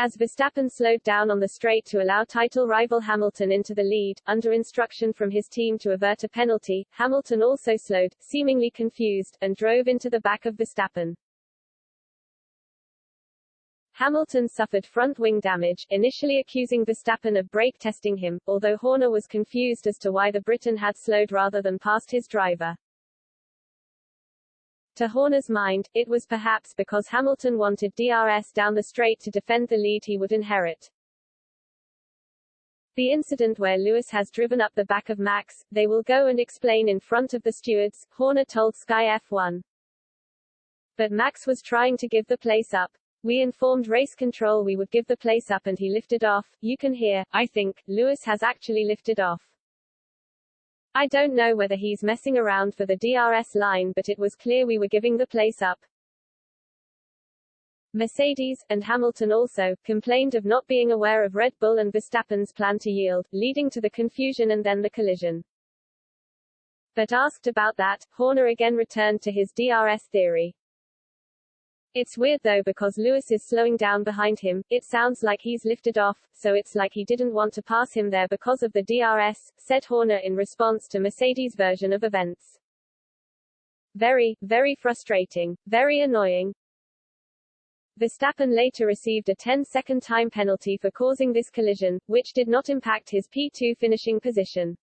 As Verstappen slowed down on the straight to allow title rival Hamilton into the lead, under instruction from his team to avert a penalty, Hamilton also slowed, seemingly confused, and drove into the back of Verstappen. Hamilton suffered front wing damage, initially accusing Verstappen of brake testing him, although Horner was confused as to why the Briton had slowed rather than passed his driver. To Horner's mind, it was perhaps because Hamilton wanted DRS down the straight to defend the lead he would inherit. The incident where Lewis has driven up the back of Max, they will go and explain in front of the stewards, Horner told Sky F1. But Max was trying to give the place up. We informed race control we would give the place up and he lifted off. You can hear, I think, Lewis has actually lifted off. I don't know whether he's messing around for the DRS line, but it was clear we were giving the place up. Mercedes, and Hamilton also, complained of not being aware of Red Bull and Verstappen's plan to yield, leading to the confusion and then the collision. But asked about that, Horner again returned to his DRS theory. It's weird though because Lewis is slowing down behind him, it sounds like he's lifted off, so it's like he didn't want to pass him there because of the DRS, said Horner in response to Mercedes' version of events. Very, very frustrating, very annoying. Verstappen later received a 10-second time penalty for causing this collision, which did not impact his P2 finishing position.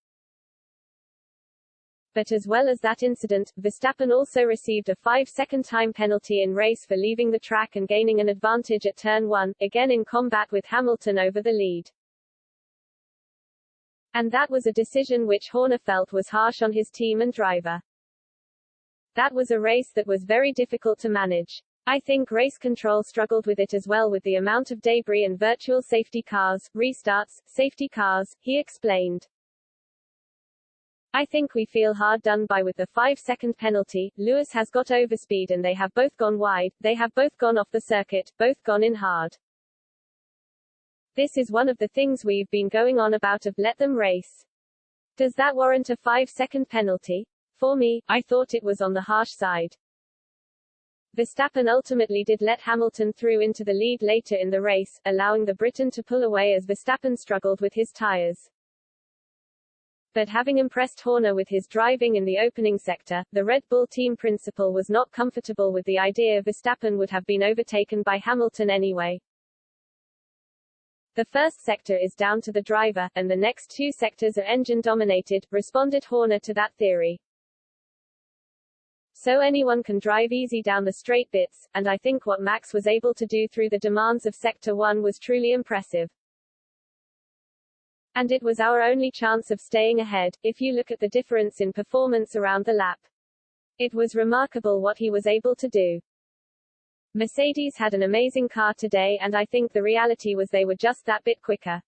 But as well as that incident, Verstappen also received a 5-second time penalty in race for leaving the track and gaining an advantage at turn 1, again in combat with Hamilton over the lead. And that was a decision which Horner felt was harsh on his team and driver. That was a race that was very difficult to manage. I think race control struggled with it as well with the amount of debris and virtual safety cars, restarts, safety cars, he explained. I think we feel hard done by with the 5-second penalty. Lewis has got overspeed and they have both gone wide, they have both gone off the circuit, both gone in hard. This is one of the things we've been going on about of let them race. Does that warrant a 5-second penalty? For me, I thought it was on the harsh side. Verstappen ultimately did let Hamilton through into the lead later in the race, allowing the Briton to pull away as Verstappen struggled with his tires. But having impressed Horner with his driving in the opening sector, the Red Bull team principal was not comfortable with the idea Verstappen would have been overtaken by Hamilton anyway. The first sector is down to the driver, and the next two sectors are engine-dominated, responded Horner to that theory. So anyone can drive easy down the straight bits, and I think what Max was able to do through the demands of Sector 1 was truly impressive. And it was our only chance of staying ahead, if you look at the difference in performance around the lap. It was remarkable what he was able to do. Mercedes had an amazing car today and I think the reality was they were just that bit quicker.